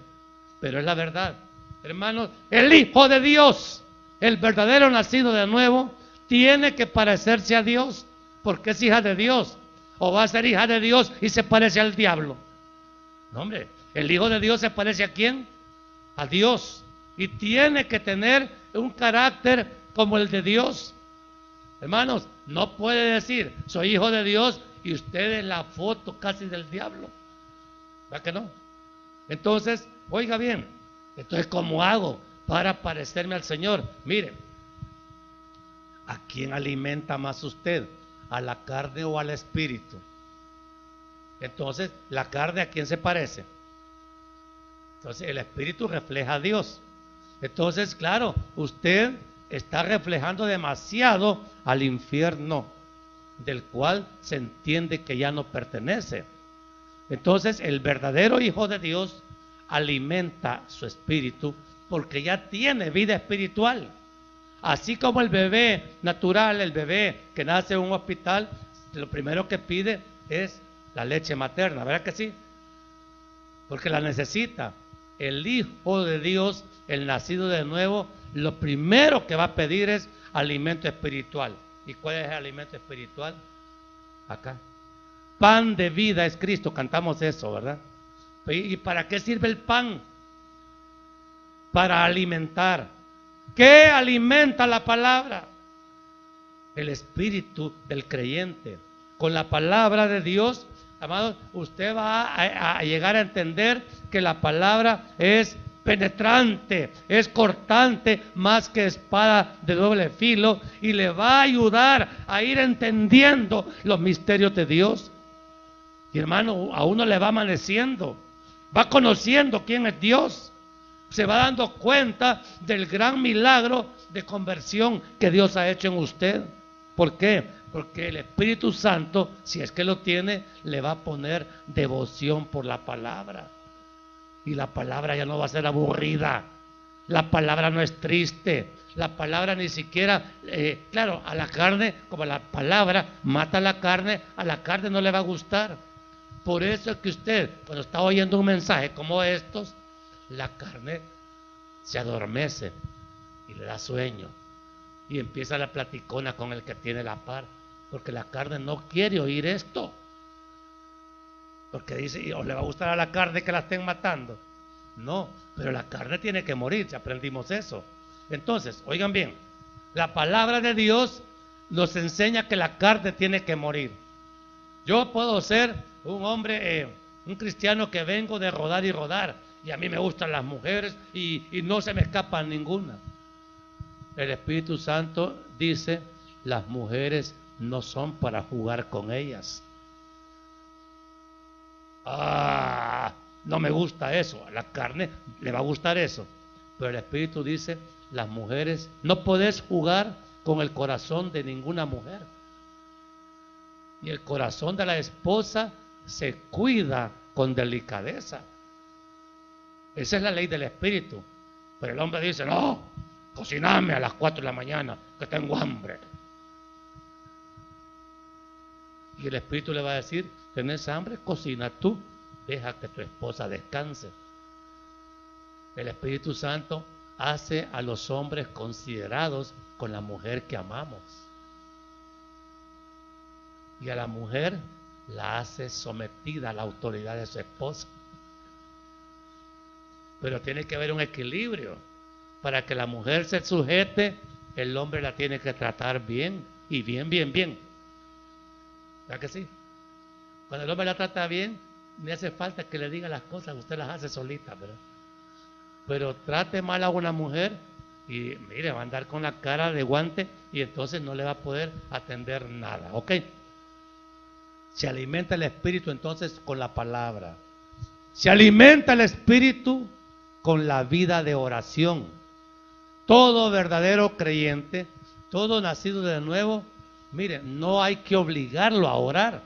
[SPEAKER 1] Pero es la verdad. Hermanos, el Hijo de Dios, el verdadero nacido de nuevo, tiene que parecerse a Dios, porque es hija de Dios. O va a ser hija de Dios y se parece al diablo. No, hombre, el Hijo de Dios se parece a ¿quién? A Dios. Y tiene que tener un carácter como el de Dios. Hermanos, no puede decir, soy hijo de Dios y usted es la foto casi del diablo. ¿Verdad que no? Entonces, oiga bien, entonces, ¿cómo hago para parecerme al Señor? Mire, ¿a quién alimenta más usted? ¿A la carne o al espíritu? Entonces, ¿la carne a quién se parece? Entonces, el espíritu refleja a Dios. Entonces, claro, usted está reflejando demasiado al infierno, del cual se entiende que ya no pertenece. Entonces, el verdadero Hijo de Dios alimenta su espíritu porque ya tiene vida espiritual. Así como el bebé natural, el bebé que nace en un hospital, lo primero que pide es la leche materna, ¿verdad que sí? Porque la necesita. El Hijo de Dios, el nacido de nuevo, lo primero que va a pedir es alimento espiritual. ¿Y cuál es el alimento espiritual? Acá. Pan de vida es Cristo, cantamos eso, ¿verdad? ¿Y para qué sirve el pan? Para alimentar. ¿Qué alimenta la palabra? El espíritu del creyente. Con la palabra de Dios, amados, usted va a llegar a entender que la palabra es penetrante, es cortante más que espada de doble filo y le va a ayudar a ir entendiendo los misterios de Dios. Y hermano, a uno le va amaneciendo, va conociendo quién es Dios, se va dando cuenta del gran milagro de conversión que Dios ha hecho en usted. ¿Por qué? Porque el Espíritu Santo, si es que lo tiene, le va a poner devoción por la palabra. Y la palabra ya no va a ser aburrida. La palabra no es triste. La palabra ni siquiera, claro, a la carne, como la palabra mata la carne, a la carne no le va a gustar. Por eso es que usted, cuando está oyendo un mensaje como estos, la carne se adormece y le da sueño. Y empieza la platicona con el que tiene la par. Porque la carne no quiere oír esto. Porque dice, ¿o le va a gustar a la carne que la estén matando? No, pero la carne tiene que morir, ya aprendimos eso. Entonces, oigan bien, la palabra de Dios nos enseña que la carne tiene que morir. Yo puedo ser un hombre, un cristiano que vengo de rodar y rodar, y a mí me gustan las mujeres y no se me escapan ninguna. El Espíritu Santo dice, las mujeres no son para jugar con ellas. No me gusta eso. A la carne le va a gustar eso. Pero el Espíritu dice, las mujeres, no podés jugar con el corazón de ninguna mujer. Y el corazón de la esposa se cuida con delicadeza. Esa es la ley del Espíritu. Pero el hombre dice, no, Cociname a las 4 de la mañana, que tengo hambre. Y el Espíritu le va a decir, ¿tenés hambre? Cocina tú, deja que tu esposa descanse. El Espíritu Santo hace a los hombres considerados con la mujer que amamos. Y a la mujer la hace sometida a la autoridad de su esposo. Pero tiene que haber un equilibrio. Para que la mujer se sujete, el hombre la tiene que tratar bien. Y bien, bien, bien. ¿Verdad que sí? Cuando el hombre la trata bien, ni hace falta que le diga las cosas, usted las hace solita, ¿verdad? Pero trate mal a una mujer y mire, va a andar con la cara de guante y entonces no le va a poder atender nada, ¿ok? Se alimenta el espíritu entonces con la palabra. Se alimenta el espíritu con la vida de oración. Todo verdadero creyente, todo nacido de nuevo, mire, no hay que obligarlo a orar.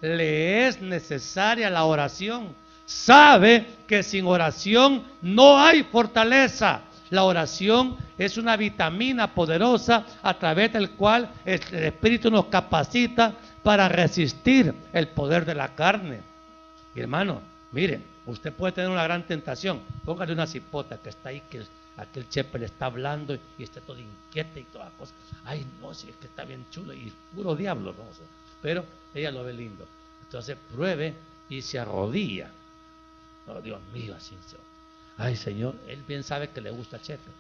[SPEAKER 1] Le es necesaria la oración. Sabe que sin oración no hay fortaleza. La oración es una vitamina poderosa a través del cual el Espíritu nos capacita para resistir el poder de la carne. Y hermano, mire, usted puede tener una gran tentación. Póngale una cipota que está ahí, que aquel chepe le está hablando y está todo inquieta y toda cosa. Ay, no, si es que está bien chulo y puro diablo, no sé. Pero ella lo ve lindo. Entonces pruebe y se arrodilla. Oh, Dios mío, así. Ay, Señor, él bien sabe que le gusta Chepe.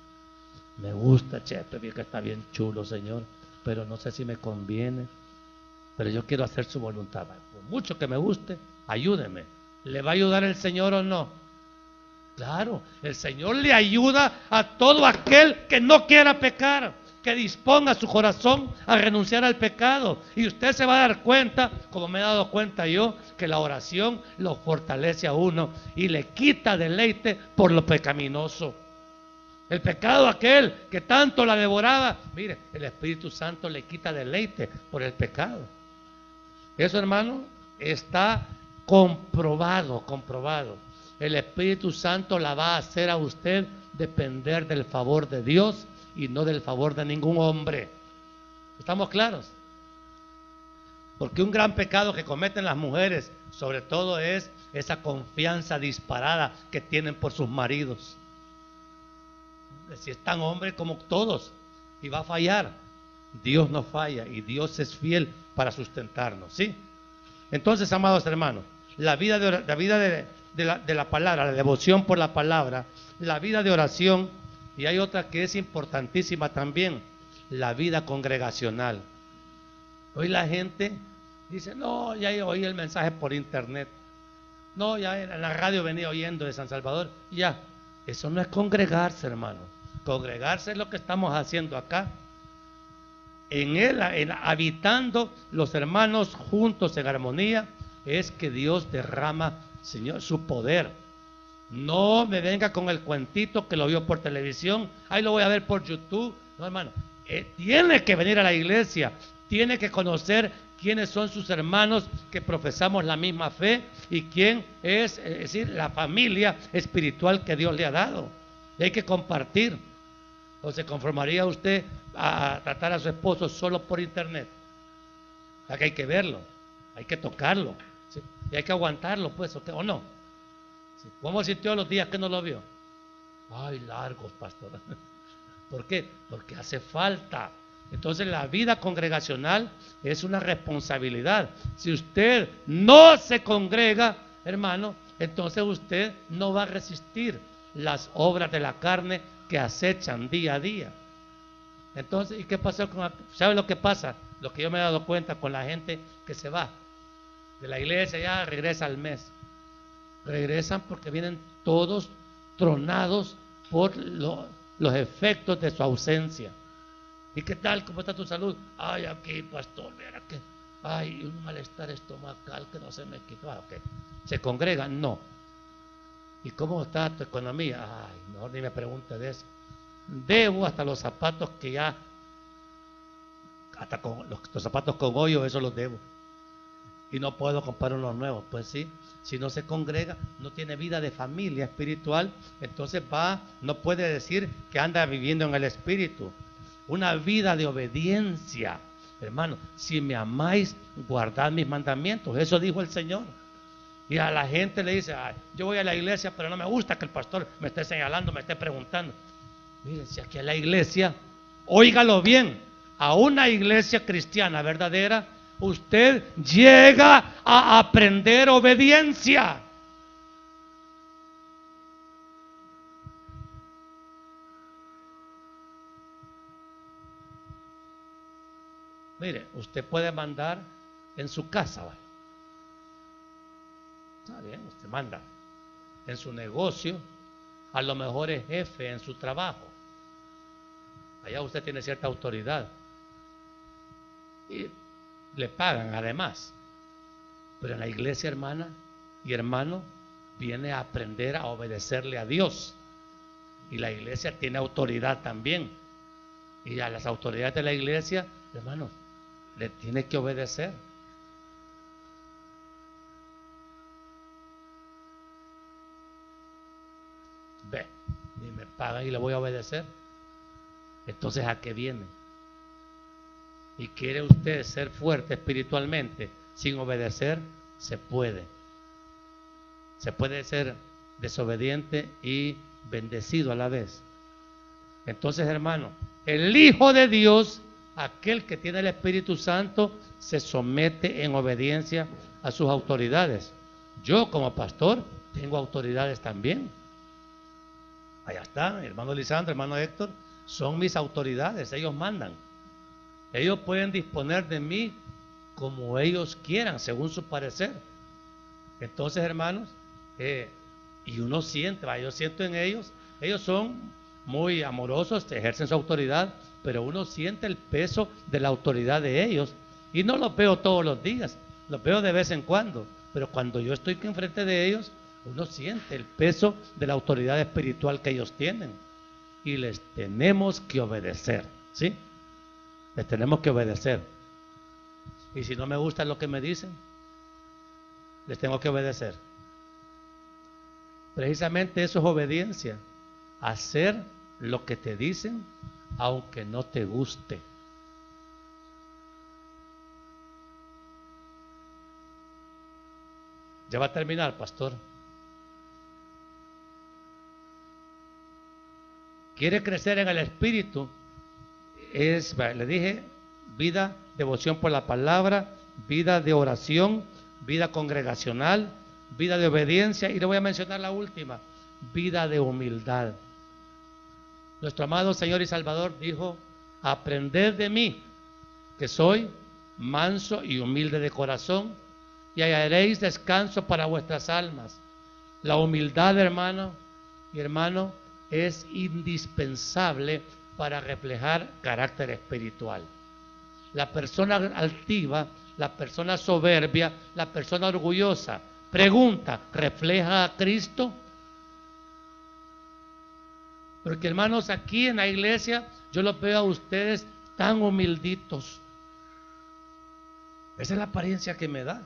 [SPEAKER 1] Me gusta Chepe, bien que está bien chulo, Señor, pero no sé si me conviene. Pero yo quiero hacer su voluntad. Por mucho que me guste, ayúdeme. ¿Le va a ayudar el Señor o no? Claro, el Señor le ayuda a todo aquel que no quiera pecar, que disponga su corazón a renunciar al pecado. Y usted se va a dar cuenta, como me he dado cuenta yo, que la oración lo fortalece a uno y le quita deleite por lo pecaminoso. El pecado aquel que tanto la devoraba, mire, el Espíritu Santo le quita deleite por el pecado. Eso, hermano, está comprobado. El Espíritu Santo la va a hacer a usted depender del favor de Dios y no del favor de ningún hombre. ¿Estamos claros? Porque un gran pecado que cometen las mujeres, sobre todo, es esa confianza disparada que tienen por sus maridos. Si es tan hombre como todos y va a fallar, Dios no falla y Dios es fiel para sustentarnos, ¿sí? Entonces, amados hermanos, la vida de la palabra, la devoción por la palabra, la vida de oración, y hay otra que es importantísima también, la vida congregacional. Hoy la gente dice, no, ya oí el mensaje por internet, no, ya en la radio venía oyendo de San Salvador, ya, eso no es congregarse, hermano. Congregarse es lo que estamos haciendo acá. En él, habitando los hermanos juntos en armonía, es que Dios derrama, Señor, su poder. No me venga con el cuentito que lo vio por televisión, ahí lo voy a ver por YouTube. No, hermano, tiene que venir a la iglesia, tiene que conocer quiénes son sus hermanos que profesamos la misma fe y quién es decir, la familia espiritual que Dios le ha dado. Y hay que compartir. ¿O se conformaría usted a tratar a su esposo solo por internet? O que hay que verlo, hay que tocarlo, ¿sí? Y hay que aguantarlo, pues, ¿o no? ¿Sí? ¿Cómo sintió los días que no lo vio? Ay, largos, pastor. ¿Por qué? Porque hace falta. Entonces la vida congregacional es una responsabilidad. Si usted no se congrega, hermano, entonces usted no va a resistir las obras de la carne que acechan día a día. Entonces, ¿y qué pasó con? ¿Sabe lo que pasa? Lo que yo me he dado cuenta con la gente que se va de la iglesia, ya regresa al mes. Regresan porque vienen todos tronados por los efectos de su ausencia. ¿Y qué tal? ¿Cómo está tu salud? Ay, aquí, pastor, mira que hay un malestar estomacal que no se me quitó. Okay. ¿Se congregan? No. ¿Y cómo está tu economía? Ay, mejor ni me pregunte de eso. Debo hasta los zapatos que ya, hasta con los zapatos con hoyo, eso los debo. y no puedo comprar unos nuevos. Pues sí, si no se congrega, no tiene vida de familia espiritual, entonces no puede decir que anda viviendo en el Espíritu. Una vida de obediencia. Hermano, si me amáis, guardad mis mandamientos. Eso dijo el Señor. Y a la gente le dice, ay, yo voy a la iglesia, pero no me gusta que el pastor me esté señalando, me esté preguntando. Mire, si aquí en la iglesia, óigalo bien, a una iglesia cristiana verdadera, usted llega a aprender obediencia. Mire, usted puede mandar en su casa, ¿vale? Está bien, usted manda. En su negocio, a lo mejor es jefe en su trabajo. Allá usted tiene cierta autoridad. Y le pagan además. Pero en la iglesia, hermana y hermano, viene a aprender a obedecerle a Dios. Y la iglesia tiene autoridad también. Y a las autoridades de la iglesia, hermano, le tiene que obedecer. Ve, ni me pagan y le voy a obedecer. Entonces, ¿a qué viene? ¿Y quiere usted ser fuerte espiritualmente sin obedecer? Se puede. Se puede ser desobediente y bendecido a la vez. Entonces, hermano, el Hijo de Dios, aquel que tiene el Espíritu Santo, se somete en obediencia a sus autoridades. Yo como pastor tengo autoridades también. Allá está, hermano Lisandro, hermano Héctor, son mis autoridades, ellos mandan. Ellos pueden disponer de mí como ellos quieran, según su parecer. Entonces, hermanos, y uno siente, yo siento en ellos son muy amorosos, ejercen su autoridad, pero uno siente el peso de la autoridad de ellos. Y no los veo todos los días, los veo de vez en cuando, pero cuando yo estoy enfrente de ellos, uno siente el peso de la autoridad espiritual que ellos tienen. Y les tenemos que obedecer, ¿sí? Les tenemos que obedecer. Y si no me gusta lo que me dicen, les tengo que obedecer. Precisamente eso es obediencia. Hacer lo que te dicen, aunque no te guste. Ya va a terminar, pastor. Quiere crecer en el Espíritu. Le dije, vida, devoción por la palabra, vida de oración, vida congregacional, vida de obediencia, y le voy a mencionar la última, vida de humildad. Nuestro amado Señor y Salvador dijo, aprended de mí, que soy manso y humilde de corazón, y hallaréis descanso para vuestras almas. La humildad, hermano y hermano, es indispensable para reflejar carácter espiritual. La persona altiva, la persona soberbia, la persona orgullosa, pregunta, ¿refleja a Cristo? Porque, hermanos, aquí en la iglesia yo los veo a ustedes tan humilditos. Esa es la apariencia que me da.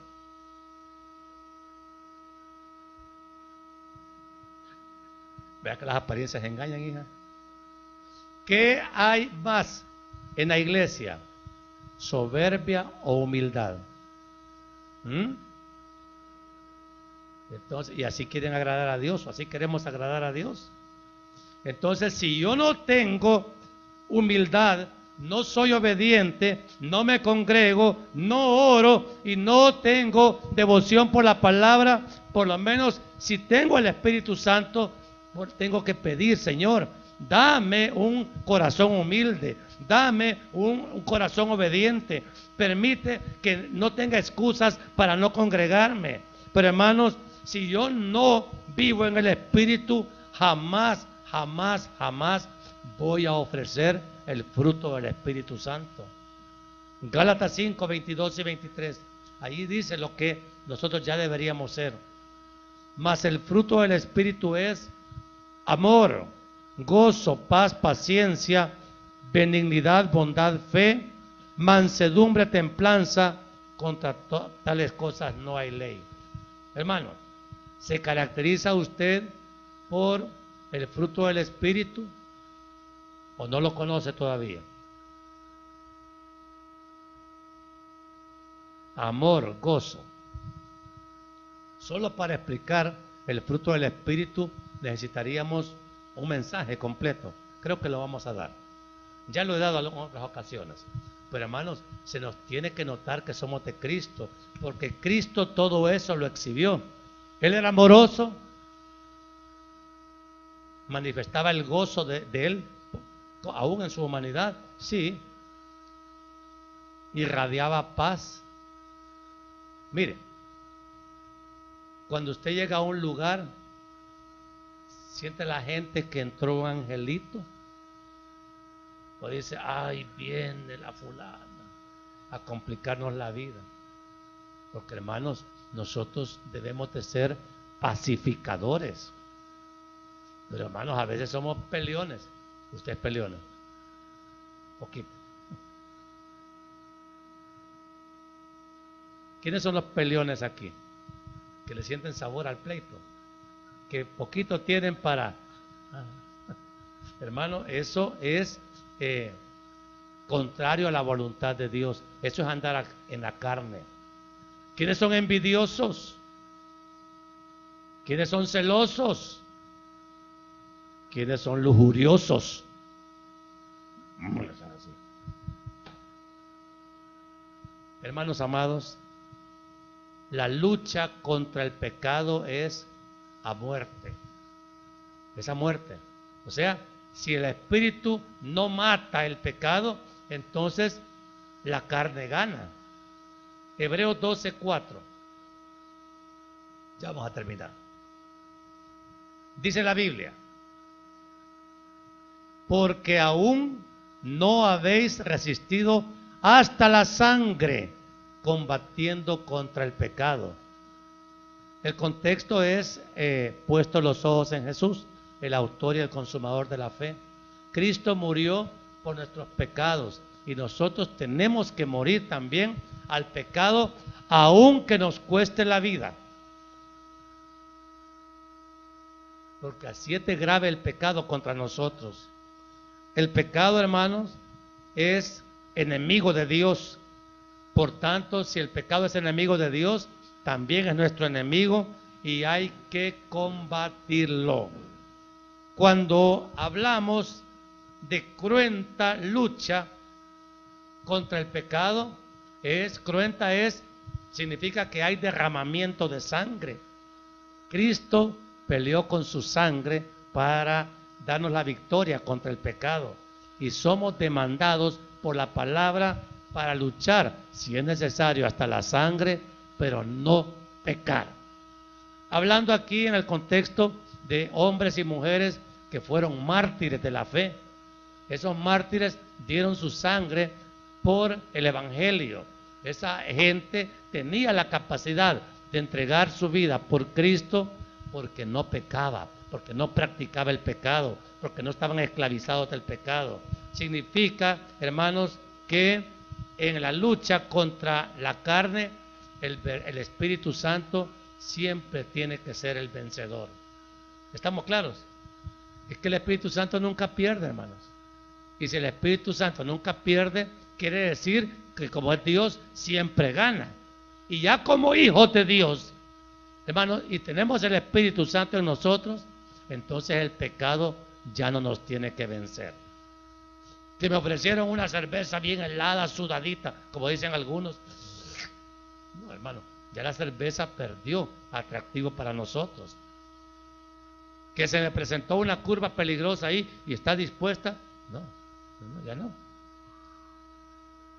[SPEAKER 1] Vea que las apariencias engañan, hija. ¿Qué hay más en la iglesia? ¿Soberbia o humildad? Entonces, y así quieren agradar a Dios, o así queremos agradar a Dios. Entonces, si yo no tengo humildad, no soy obediente, no me congrego, no oro y no tengo devoción por la palabra, por lo menos si tengo el Espíritu Santo, tengo que pedir, Señor, dame un corazón humilde, dame un corazón obediente, permite que no tenga excusas para no congregarme. Pero, hermanos, si yo no vivo en el Espíritu, jamás voy a ofrecer el fruto del Espíritu Santo. Gálatas 5, 22 y 23. Ahí dice lo que nosotros ya deberíamos ser. Mas el fruto del Espíritu es amor, gozo, paz, paciencia, benignidad, bondad, fe, mansedumbre, templanza. contra tales cosas no hay ley. Hermano, ¿se caracteriza usted por el fruto del Espíritu o no lo conoce todavía? Amor, gozo. Solo para explicar el fruto del Espíritu necesitaríamos un mensaje completo. Creo que lo vamos a dar. Ya lo he dado en otras ocasiones. Pero hermanos, se nos tiene que notar que somos de Cristo, porque Cristo todo eso lo exhibió. Él era amoroso, manifestaba el gozo de Él, aún en su humanidad, sí. Irradiaba paz. Mire, cuando usted llega a un lugar, siente la gente que entró un angelito, o dice, ay, viene la fulana a complicarnos la vida. Porque hermanos, nosotros debemos de ser pacificadores. Pero hermanos, a veces somos peleones. Usted es peleona. Poquito. ¿Quiénes son los peleones aquí? Que le sienten sabor al pleito. Que poquito tienen para... Hermano, eso es contrario a la voluntad de Dios. Eso es andar en la carne. ¿Quiénes son envidiosos? ¿Quiénes son celosos? ¿Quiénes son lujuriosos? Hermanos amados, la lucha contra el pecado es a muerte. Es a muerte. O sea, si el Espíritu no mata el pecado, entonces la carne gana. Hebreos 12:4. Ya vamos a terminar. Dice la Biblia: porque aún no habéis resistido hasta la sangre, combatiendo contra el pecado. El contexto es puesto los ojos en Jesús, el autor y el consumador de la fe. Cristo murió por nuestros pecados y nosotros tenemos que morir también al pecado, aunque nos cueste la vida. Porque así es de grave el pecado contra nosotros. El pecado, hermanos, es enemigo de Dios. Por tanto, si el pecado es enemigo de Dios, también es nuestro enemigo y hay que combatirlo. Cuando hablamos de cruenta lucha contra el pecado, significa que hay derramamiento de sangre. Cristo peleó con su sangre para darnos la victoria contra el pecado y somos demandados por la palabra para luchar, si es necesario, hasta la sangre, pero no pecar. Hablando aquí en el contexto de hombres y mujeres que fueron mártires de la fe. Esos mártires dieron su sangre por el Evangelio. Esa gente tenía la capacidad de entregar su vida por Cristo porque no pecaba, porque no practicaba el pecado, porque no estaban esclavizados del pecado. Significa, hermanos, que en la lucha contra la carne, el Espíritu Santo siempre tiene que ser el vencedor. ¿Estamos claros? Es que el Espíritu Santo nunca pierde, hermanos. Y si el Espíritu Santo nunca pierde, quiere decir que como es Dios, siempre gana. Y ya como hijos de Dios, hermanos, y tenemos el Espíritu Santo en nosotros, entonces el pecado ya no nos tiene que vencer. Si me ofrecieron una cerveza bien helada, sudadita, como dicen algunos, no, hermano, ya la cerveza perdió atractivo para nosotros. Que se me presentó una curva peligrosa ahí y está dispuesta, no, ya no.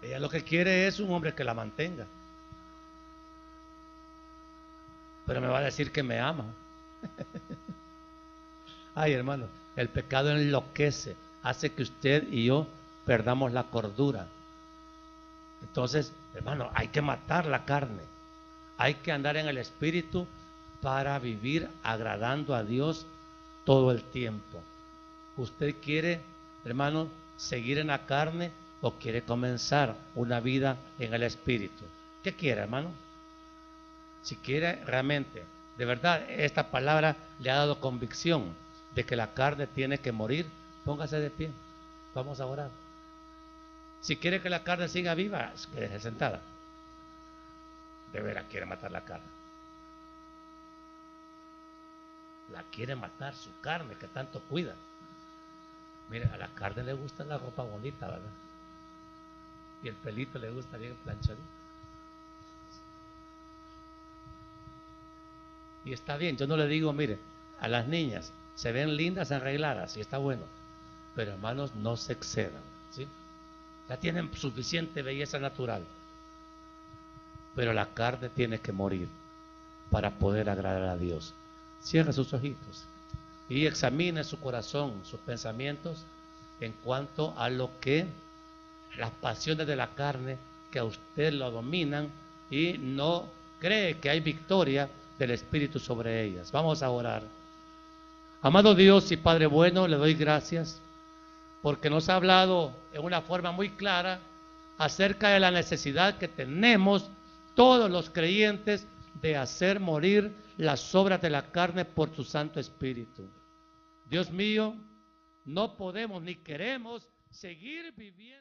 [SPEAKER 1] Ella lo que quiere es un hombre que la mantenga. Pero me va a decir que me ama. Ay, hermano, el pecado enloquece, hace que usted y yo perdamos la cordura. Entonces, hermano, hay que matar la carne. Hay que andar en el Espíritu para vivir agradando a Dios todo el tiempo. ¿Usted quiere, hermano, seguir en la carne o quiere comenzar una vida en el Espíritu? ¿Qué quiere, hermano? Si quiere realmente, de verdad, esta palabra le ha dado convicción de que la carne tiene que morir, póngase de pie. Vamos a orar. Si quiere que la carne siga viva, quédese sentada. De veras quiere matar la carne. La quiere matar su carne que tanto cuida. Mire, a la carne le gusta la ropa bonita, ¿verdad? Y el pelito le gusta bien planchadito. Y está bien, yo no le digo, mire, a las niñas se ven lindas, arregladas, y está bueno. Pero hermanos, no se excedan, ¿sí? Ya tienen suficiente belleza natural. Pero la carne tiene que morir para poder agradar a Dios. Cierre sus ojitos y examine su corazón, sus pensamientos en cuanto a lo que las pasiones de la carne que a usted lo dominan y no cree que hay victoria del Espíritu sobre ellas. Vamos a orar. Amado Dios y Padre bueno, le doy gracias porque nos ha hablado en una forma muy clara acerca de la necesidad que tenemos todos los creyentes de hacer morir las obras de la carne por tu Santo Espíritu. Dios mío, no podemos ni queremos seguir viviendo.